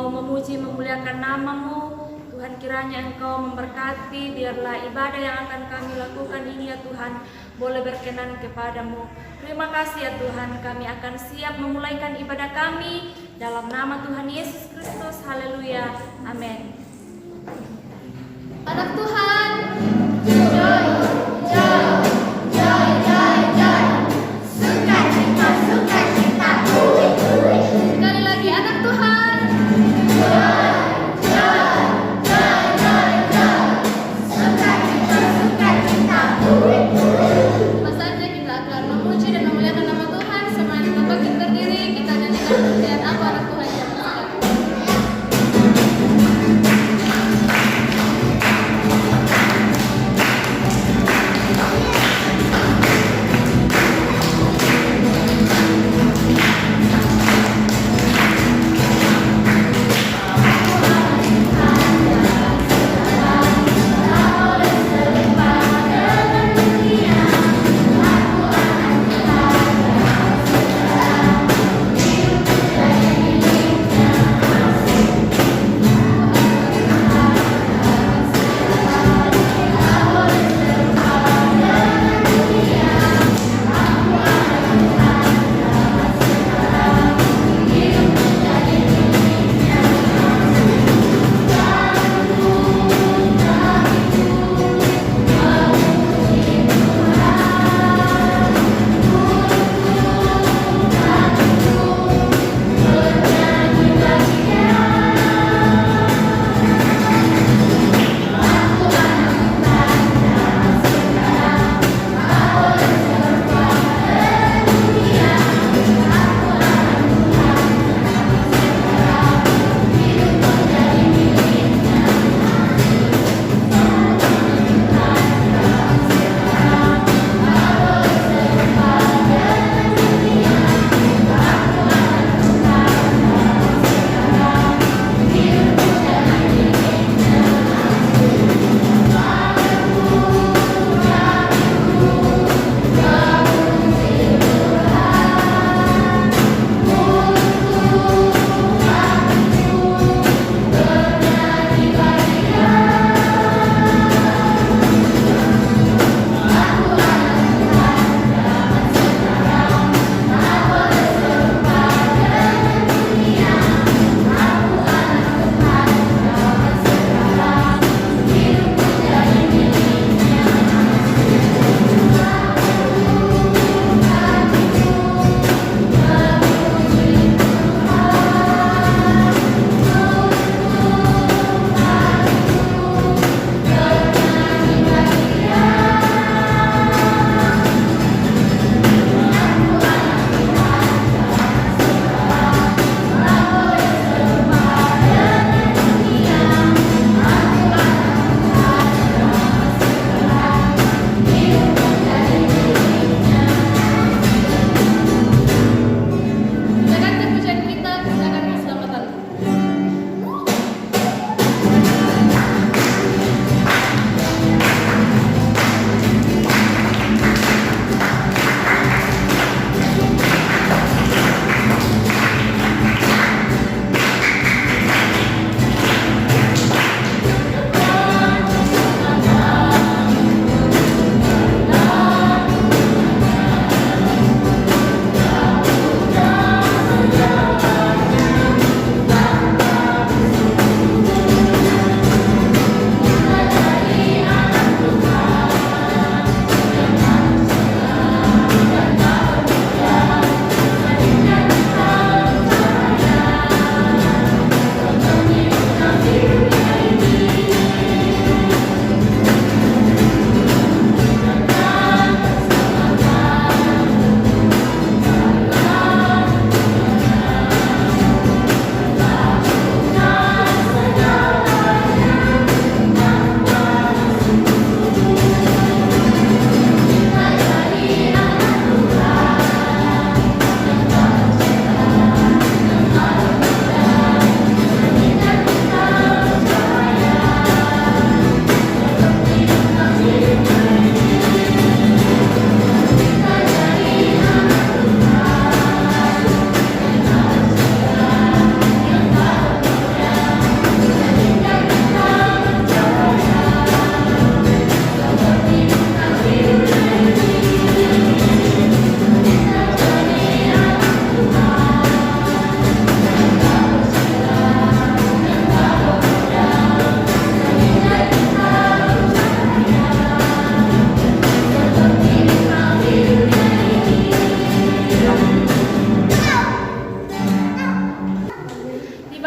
Engkau memuji memuliakan nama-Mu. Tuhan, kiranya Engkau memberkati, biarlah ibadah yang akan kami lakukan ini ya Tuhan boleh berkenan kepada-Mu. Terima kasih ya Tuhan, kami akan siap memulaikan ibadah kami dalam nama Tuhan Yesus Kristus. Haleluya, amin. Anak Tuhan, joy, joy, joy, joy, joy. Sukacita, sukacita, sekali lagi anak Tuhan, joy, joy, joy, joy, joy. Sukacita, sukacita, saja kita akan memuji dan memuliakan nama Tuhan. Semuanya kita bangkit berdiri, kita nyanyikan pujian apa anak Tuhan yang bersalah.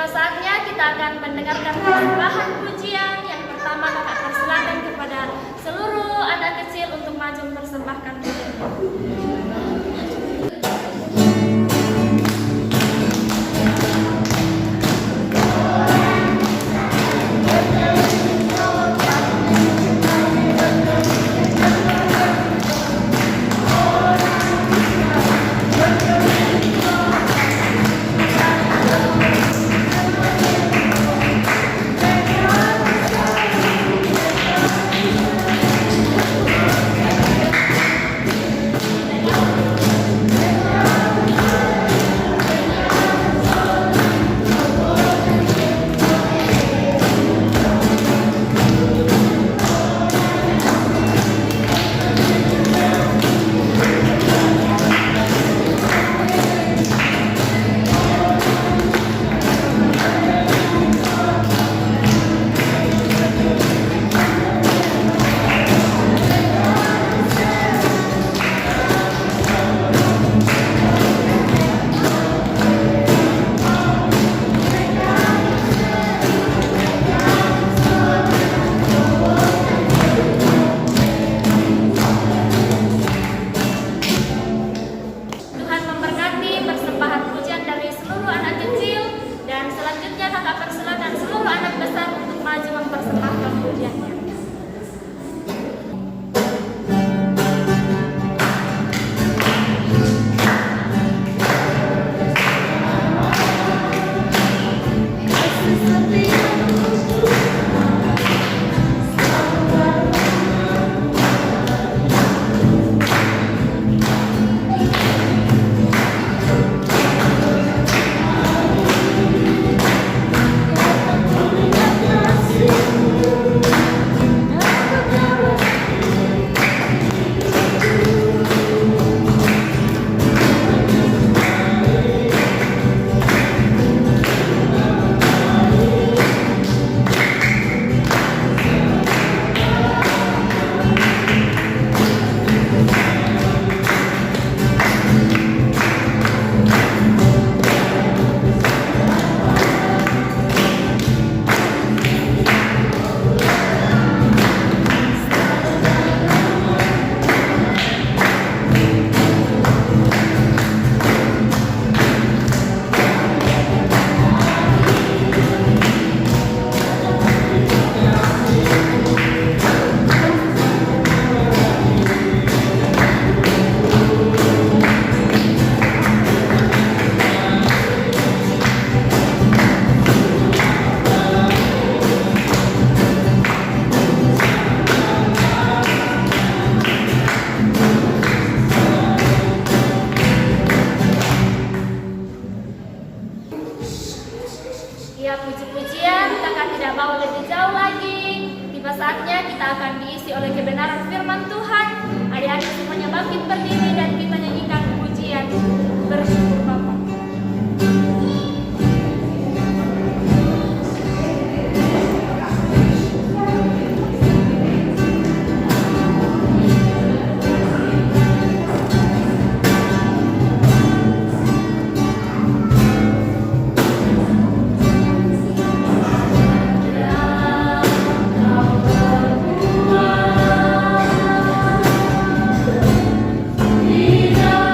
saatnya kita akan mendengarkan persembahan pujian. Yang pertama kakak persilakan kepada seluruh anak kecil untuk maju mempersembahkan pujian. Tuhan memberkati persembahan pujian dari seluruh anak kecil, dan selanjutnya kakak persilakan seluruh anak besar untuk maju mempersembahkan pujiannya. Ya, puji-pujian, kakak tidak mau lebih jauh lagi. Tiba saatnya kita akan diisi oleh kebenaran firman Tuhan. Adik-adik semuanya bangkit berdiri dan kita nyanyikan pujian bersyukur Bapa. Di dalam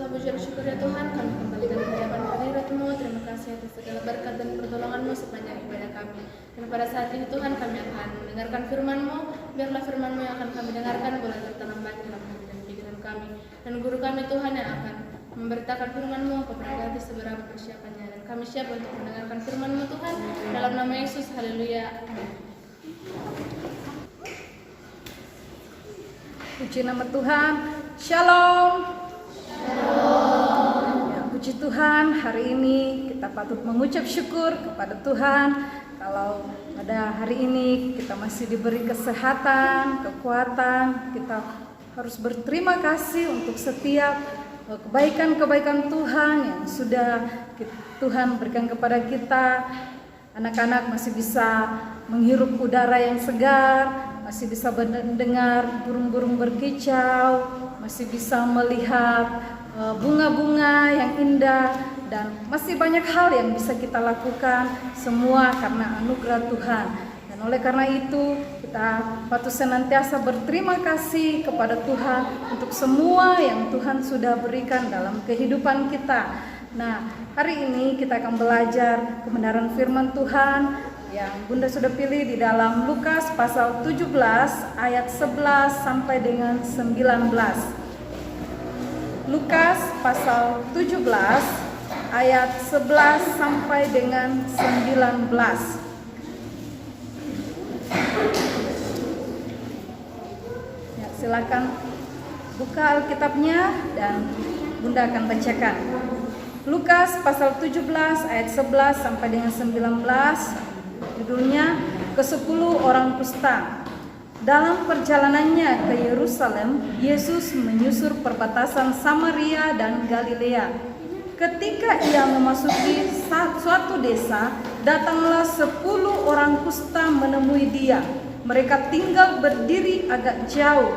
Segala puji dan syukur ya Tuhan, kami kembalikan ucapan kehadirat-Mu. Terima kasih atas segala berkat dan pertolongan-Mu sepanjang ibadah kami. Dan pada saat ini Tuhan, kami akan mendengarkan firman-Mu. Biarlah firman-Mu yang akan kami dengarkan boleh tertanam baik dalam hati dan pikiran kami. Dan guru kami Tuhan yang akan memberitakan firman-Mu kepada kami seberapa persiapannya. Dan kami siap untuk mendengarkan firman-Mu Tuhan. Dalam nama Yesus, haleluya. Amin. Puji nama Tuhan. Shalom. Ya, puji Tuhan, hari ini kita patut mengucap syukur kepada Tuhan kalau pada hari ini kita masih diberi kesehatan, kekuatan. Kita harus berterima kasih untuk setiap kebaikan-kebaikan Tuhan yang sudah Tuhan berikan kepada kita. Anak-anak masih bisa menghirup udara yang segar, masih bisa mendengar burung-burung berkicau, masih bisa melihat bunga-bunga yang indah, dan masih banyak hal yang bisa kita lakukan, semua karena anugerah Tuhan. Dan oleh karena itu kita patut senantiasa berterima kasih kepada Tuhan untuk semua yang Tuhan sudah berikan dalam kehidupan kita. Nah, hari ini kita akan belajar kebenaran firman Tuhan yang Bunda sudah pilih di dalam Lukas pasal 17 ayat 11 sampai dengan 19. Lukas pasal 17 ayat 11 sampai dengan 19. Ya, silakan buka Alkitabnya dan Bunda akan bacakan. Lukas pasal 17 ayat 11 sampai dengan 19. Judulnya ke-10 orang kusta. Dalam perjalanannya ke Yerusalem, Yesus menyusur perbatasan Samaria dan Galilea. Ketika ia memasuki suatu desa, datanglah 10 orang kusta menemui dia. Mereka tinggal berdiri agak jauh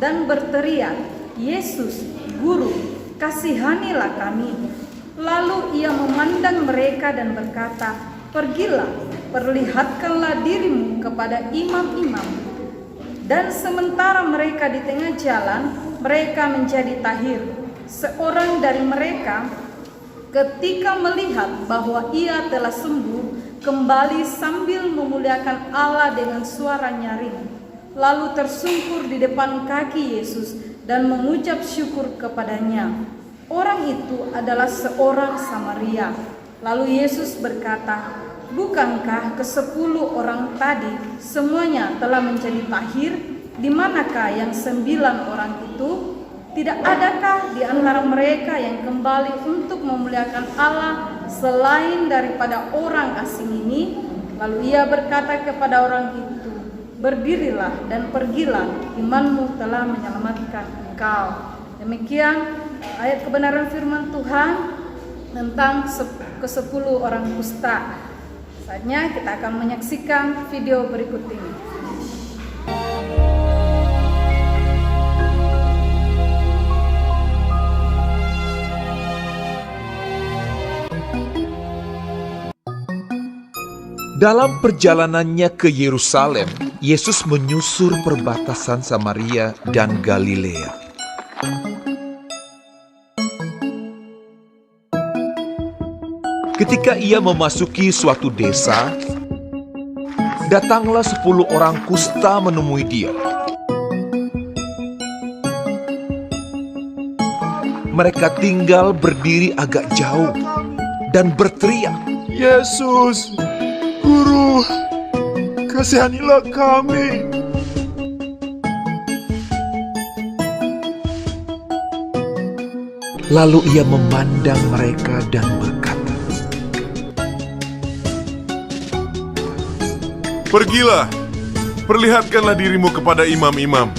dan berteriak, "Yesus, Guru, kasihanilah kami." Lalu ia memandang mereka dan berkata, "Pergilah, perlihatkanlah dirimu kepada imam-imam." Dan sementara mereka di tengah jalan, mereka menjadi tahir. Seorang dari mereka ketika melihat bahwa ia telah sembuh, kembali sambil memuliakan Allah dengan suara nyaring. Lalu tersungkur di depan kaki Yesus dan mengucap syukur kepadanya. Orang itu adalah seorang Samaria. Lalu Yesus berkata, "Bukankah ke-10 orang tadi semuanya telah menjadi tahir? Di manakah yang 9 orang itu? Tidak adakah di antara mereka yang kembali untuk memuliakan Allah selain daripada orang asing ini?" Lalu ia berkata kepada orang itu, "Berdirilah dan pergilah, imanmu telah menyelamatkan engkau." Demikian ayat kebenaran firman Tuhan tentang ke-10 orang kusta. Saatnya kita akan menyaksikan video berikut ini. Dalam perjalanannya ke Yerusalem, Yesus menyusur perbatasan Samaria dan Galilea. Ketika ia memasuki suatu desa, datanglah 10 orang kusta menemui dia. Mereka tinggal berdiri agak jauh dan berteriak, "Yesus, Guru, kasihanilah kami." Lalu ia memandang mereka dan berkata, "Pergilah, perlihatkanlah dirimu kepada imam-imam."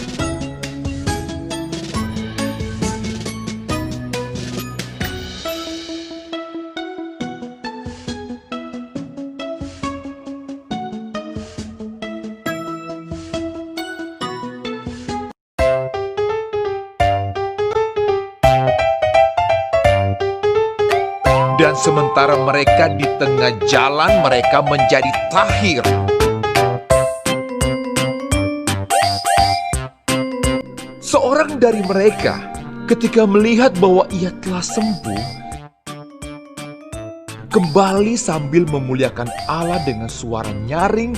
Dan sementara mereka di tengah jalan, mereka menjadi tahir. Seorang dari mereka ketika melihat bahwa ia telah sembuh, kembali sambil memuliakan Allah dengan suara nyaring,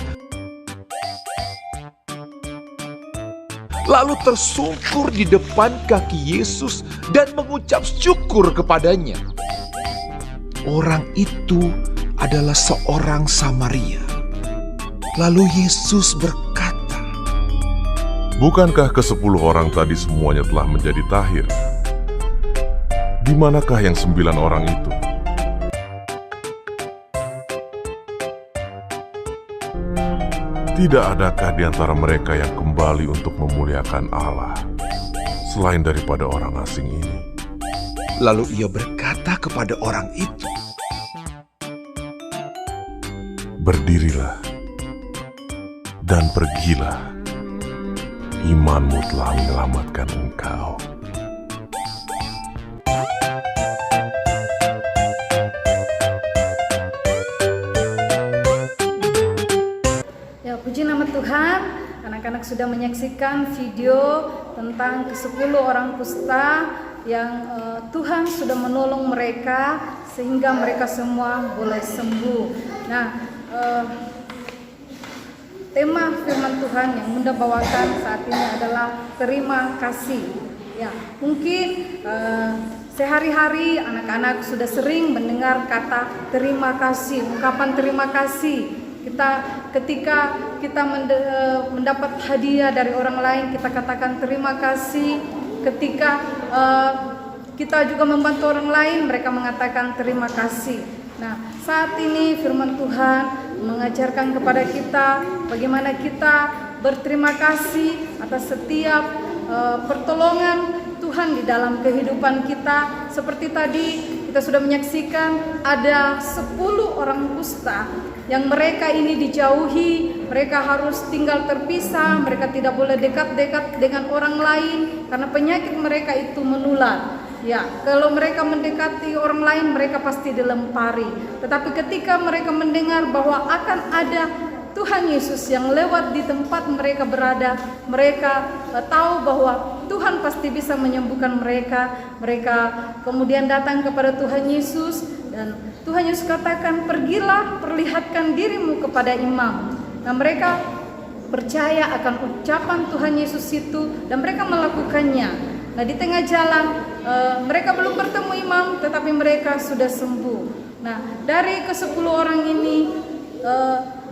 lalu tersungkur di depan kaki Yesus dan mengucap syukur kepadanya. Orang itu adalah seorang Samaria. Lalu Yesus berkata, Bukankah ke-10 orang tadi semuanya telah menjadi tahir? Di manakah yang 9 orang itu? Tidak adakah di antara mereka yang kembali untuk memuliakan Allah, selain daripada orang asing ini? lalu ia berkata kepada orang itu, Berdirilah dan pergilah, imanmu telah menyelamatkan engkau. Ya, puji nama Tuhan. Anak-anak sudah menyaksikan video tentang ke-10 orang kusta yang Tuhan sudah menolong mereka sehingga mereka semua boleh sembuh. Nah, tema firman Tuhan yang Bunda bawakan saat ini adalah terima kasih. Ya, mungkin sehari-hari anak-anak sudah sering mendengar kata terima kasih, ungkapan terima kasih. Ketika kita mendapat hadiah dari orang lain, kita katakan terima kasih. Ketika kita juga membantu orang lain, mereka mengatakan terima kasih. Nah, saat ini firman Tuhan mengajarkan kepada kita bagaimana kita berterima kasih atas setiap pertolongan Tuhan di dalam kehidupan kita. Seperti tadi kita sudah menyaksikan ada 10 orang kusta yang mereka ini dijauhi, mereka harus tinggal terpisah, mereka tidak boleh dekat-dekat dengan orang lain karena penyakit mereka itu menular. Ya, kalau mereka mendekati orang lain mereka pasti dilempari. Tetapi ketika mereka mendengar bahwa akan ada Tuhan Yesus yang lewat di tempat mereka berada, mereka tahu bahwa Tuhan pasti bisa menyembuhkan mereka. Mereka kemudian datang kepada Tuhan Yesus dan Tuhan Yesus katakan, pergilah, perlihatkan dirimu kepada imam. Nah, mereka percaya akan ucapan Tuhan Yesus itu dan mereka melakukannya. Nah, di tengah jalan mereka belum bertemu imam, tetapi mereka sudah sembuh. Nah, dari ke-10 orang ini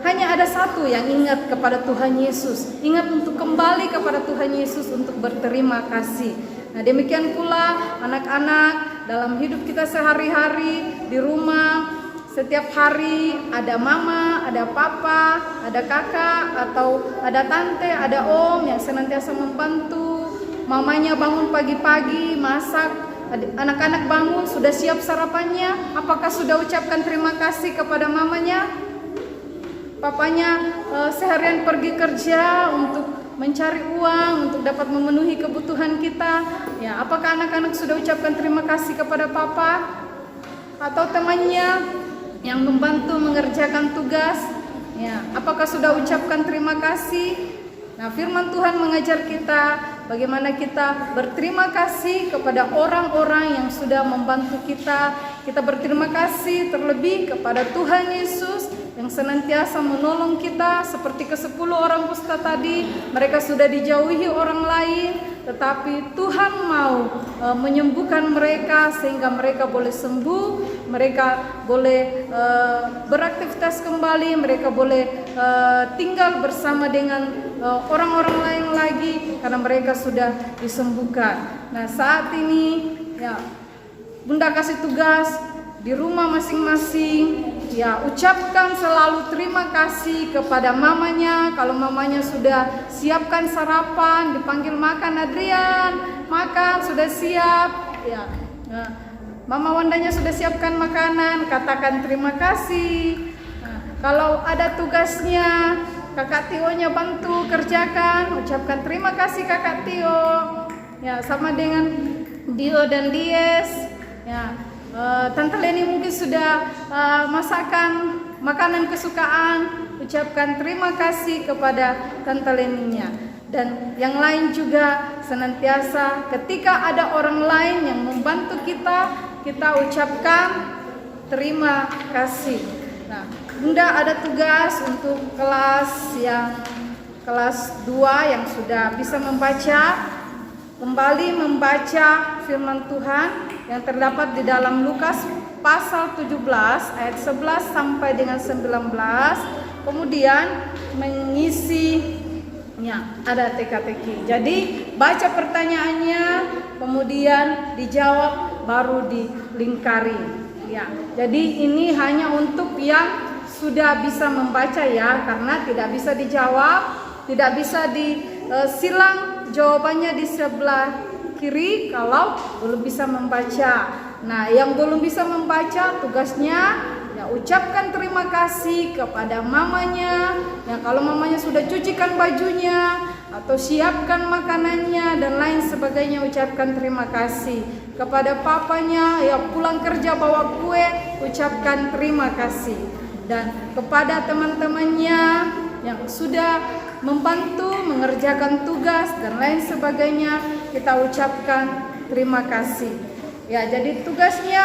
hanya ada satu yang ingat kepada Tuhan Yesus, ingat untuk kembali kepada Tuhan Yesus untuk berterima kasih. Nah, demikian pula anak-anak dalam hidup kita sehari-hari di rumah. Setiap hari ada mama, ada papa, ada kakak, atau ada tante, ada om yang senantiasa membantu. Mamanya bangun pagi-pagi, masak, anak-anak bangun, sudah siap sarapannya. Apakah sudah ucapkan terima kasih kepada mamanya? Papanya seharian pergi kerja untuk mencari uang untuk dapat memenuhi kebutuhan kita. Ya, apakah anak-anak sudah ucapkan terima kasih kepada papa? Atau temannya yang membantu mengerjakan tugas? Ya, apakah sudah ucapkan terima kasih? Nah, firman Tuhan mengajar kita bagaimana kita berterima kasih kepada orang-orang yang sudah membantu kita. Kita berterima kasih terlebih kepada Tuhan Yesus yang senantiasa menolong kita. Seperti ke-10 orang kusta tadi, mereka sudah dijauhi orang lain, tetapi Tuhan mau menyembuhkan mereka sehingga mereka boleh sembuh, mereka boleh beraktivitas kembali, mereka boleh tinggal bersama dengan orang-orang lain lagi karena mereka sudah disembuhkan. Nah, saat ini ya Bunda kasih tugas di rumah masing-masing, ya ucapkan selalu terima kasih kepada mamanya. Kalau mamanya sudah siapkan sarapan, dipanggil makan, Adrian, makan, sudah siap. Ya, nah, Mama Wandanya sudah siapkan makanan, katakan terima kasih. Nah, kalau ada tugasnya, Kakak Tio-nya bantu kerjakan, ucapkan terima kasih Kakak Tio. Ya, sama dengan Dio dan Dies. Ya, Tante Leni mungkin sudah masakan makanan kesukaan, ucapkan terima kasih kepada Tante Leninya. Dan yang lain juga senantiasa ketika ada orang lain yang membantu kita, kita ucapkan terima kasih. Nah, Bunda ada tugas untuk kelas 2 yang sudah bisa membaca, kembali membaca firman Tuhan yang terdapat di dalam Lukas pasal 17 ayat 11 sampai dengan 19. Kemudian mengisi ada teka-teki. Jadi baca pertanyaannya, kemudian dijawab, baru dilingkari. Ya, jadi ini hanya untuk yang sudah bisa membaca ya, karena tidak bisa dijawab, tidak bisa disilang jawabannya di sebelah kiri kalau belum bisa membaca. Nah, yang belum bisa membaca tugasnya ya ucapkan terima kasih kepada mamanya. Ya, kalau mamanya sudah cucikan bajunya atau siapkan makanannya dan lain sebagainya, ucapkan terima kasih. Kepada papanya, ya pulang kerja bawa kue, ucapkan terima kasih. Dan kepada teman-temannya yang sudah membantu mengerjakan tugas dan lain sebagainya, kita ucapkan terima kasih. Ya, jadi tugasnya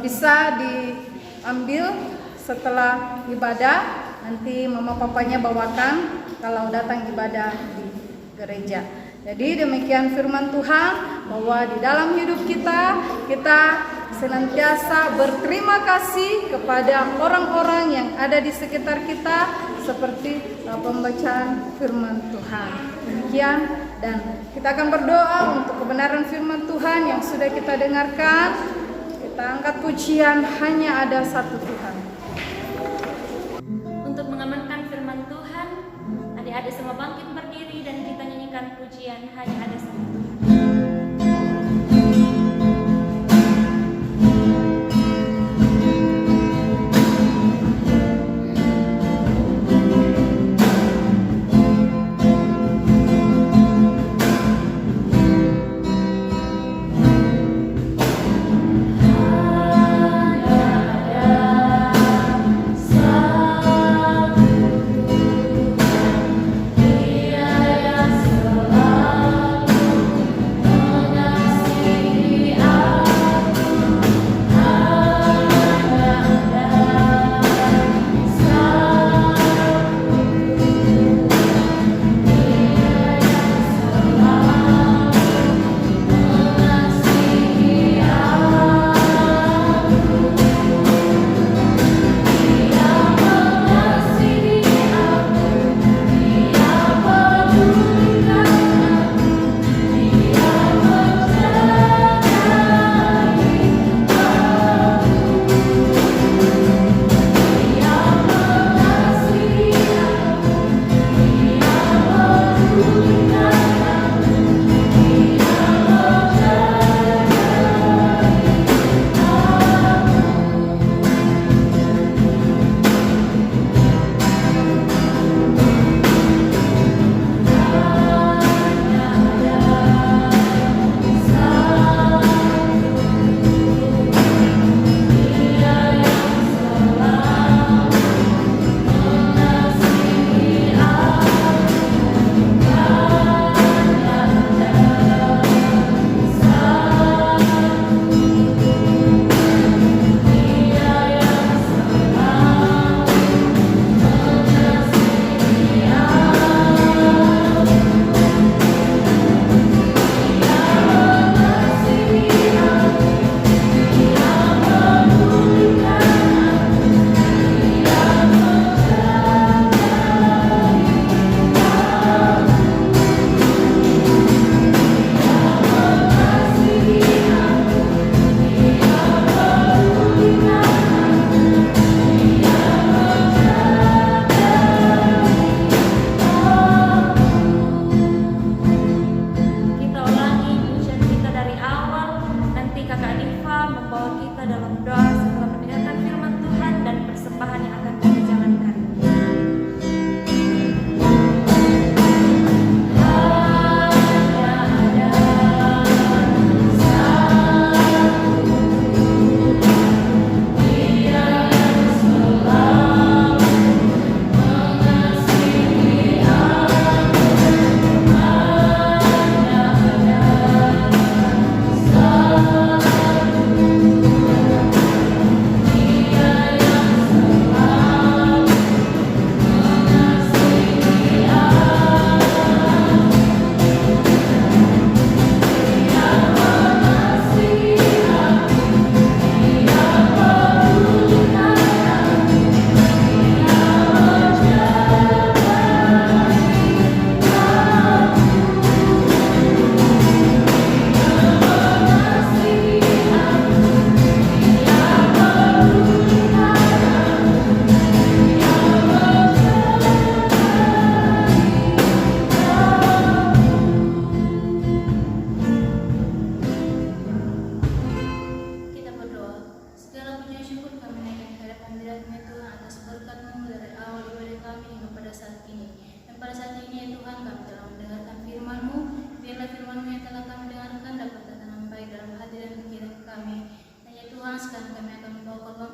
bisa diambil setelah ibadah. Nanti mama papanya bawakan kalau datang ibadah di gereja. Jadi demikian firman Tuhan, bahwa di dalam hidup kita senantiasa berterima kasih kepada orang-orang yang ada di sekitar kita, seperti pembacaan firman Tuhan. Demikian, dan kita akan berdoa untuk kebenaran firman Tuhan yang sudah kita dengarkan. Kita angkat pujian, hanya ada satu Tuhan. Untuk mengamankan firman Tuhan, adik-adik semua bangkit berdiri dan kita nyanyikan pujian hanya ada satu Tuhan. Dia yang selalu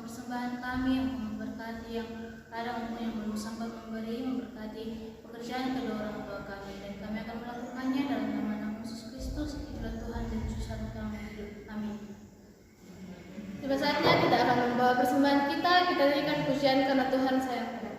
persembahan kami, Engkau memberkati yang kadang yang belum sempat memberi, memberkati pekerjaan kedua orang tua kami, dan kami akan melakukannya dalam nama Yesus Kristus, itulah Tuhan dan Juru Selamat kami hidup. Amin. Tiba saatnya kita akan membawa persembahan kita nyanyikan pujian karena Tuhan sayang padaku.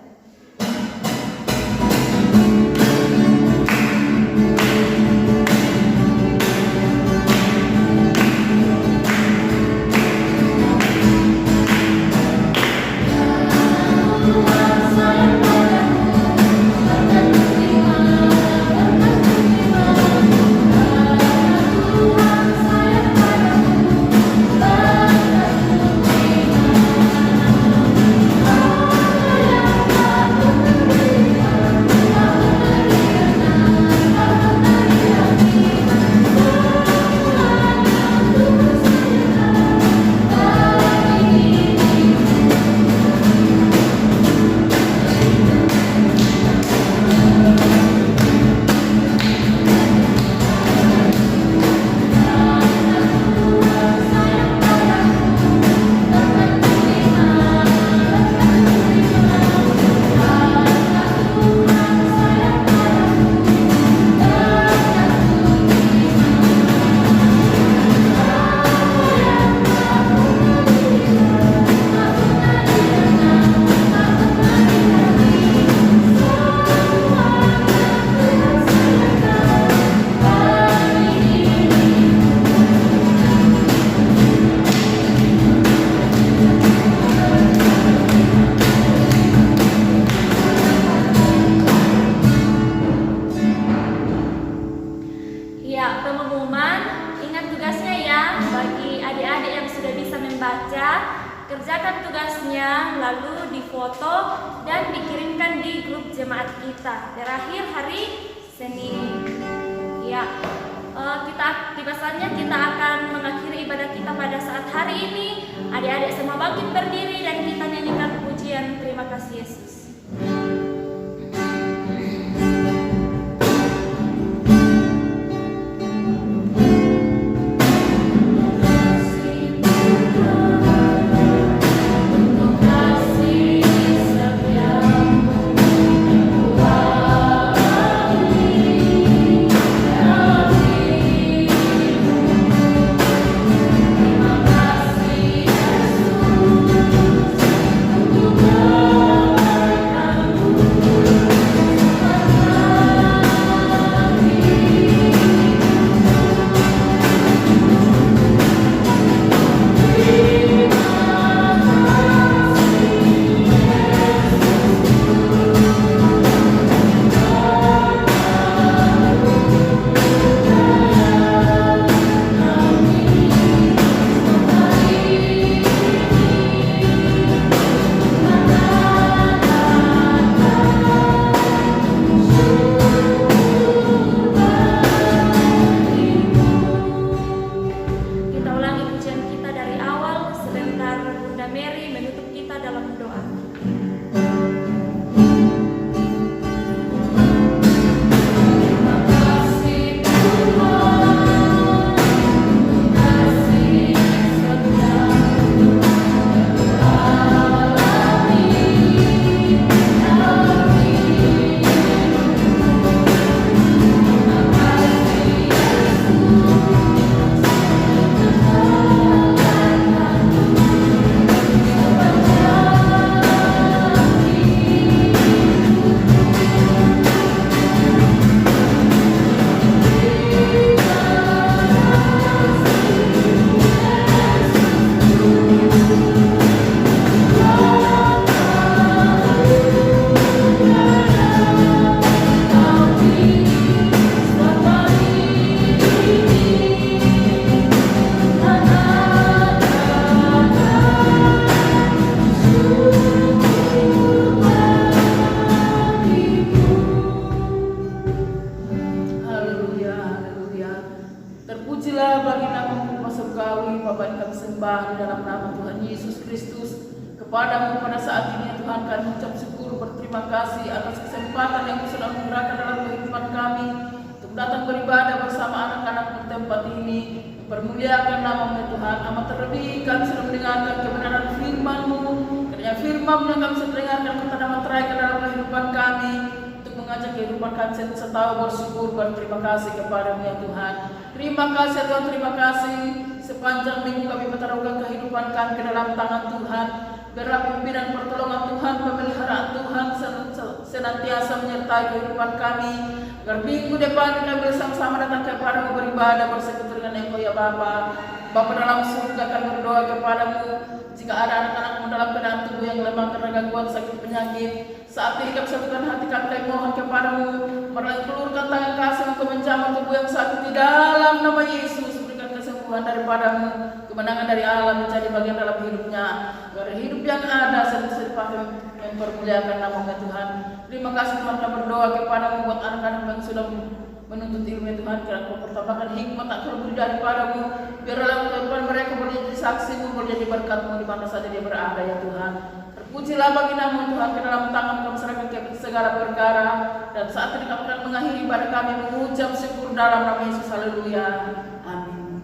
Kerjakan tugasnya, lalu difoto dan dikirimkan di grup jemaat kita. Terakhir hari Senin. Ya, tiba saatnya kita akan mengakhiri ibadah kita pada saat hari ini. Adik-adik semua bangkit berdiri dan kita nyanyikan pujian Terima Kasih Yesus. Kepadamu pada saat ini Tuhan kami mengucap syukur berterima kasih atas kesempatan yang sudah memberikan dalam kehidupan kami untuk datang beribadah bersama anak-anak di tempat ini. Permuliakan nama-Mu Tuhan. Amat terlebih kami sudah mendengarkan kebenaran firman-Mu firman-Mu yang kami sudah dengarkan kata materai ke dalam kehidupan kami, untuk mengajak kehidupan kami setahu bersyukur dan terima kasih kepada-Mu ya Tuhan. Terima kasih Tuhan, terima kasih. Sepanjang minggu kami bertaruhkan kehidupan kami ke dalam tangan Tuhan. Biarlah pimpinan pertolongan Tuhan, pemeliharaan Tuhan senantiasa menyertai kehidupan kami. Agar minggu depan kami bersama-sama datang kepada-Mu beribadah bersekutu dengan Engkau ya Bapa. Bapa dalam surga kami berdoa kepada-Mu. Jika ada anak-anak-Mu dalam keadaan tubuh yang lemah karena gangguan sakit penyakit, saat ini kami satukan hati kami mohon kepada-Mu. Marilah ulurkan tangan kasih-Mu ke menjamah tubuh yang sakit di dalam nama Yesus. Berikan kesembuhan daripada-Mu, kemenangan dari Allah menjadi bagian dalam hidupnya. Agar hidup yang ada sering dipakai mempermuliakan nama Tuhan. Terima kasih Tuhan, kami berdoa kepada-Mu buat anak-anak yang sudah menuntut ilmu Tuhan. Kira Kau pertambakan hikmat tak terlebih daripada-Mu. Biarlah kehidupan mereka boleh jadi saksi-Mu, boleh jadi berkat-Mu di mana saja dia berada ya Tuhan. Terpujilah bagi nama Tuhan, ke dalam tangan kami serahkan ke segala perkara. Dan saat ini kami akan mengakhiri ibadah kami mengucap syukur dalam nama Yesus. Haleluya. Amin.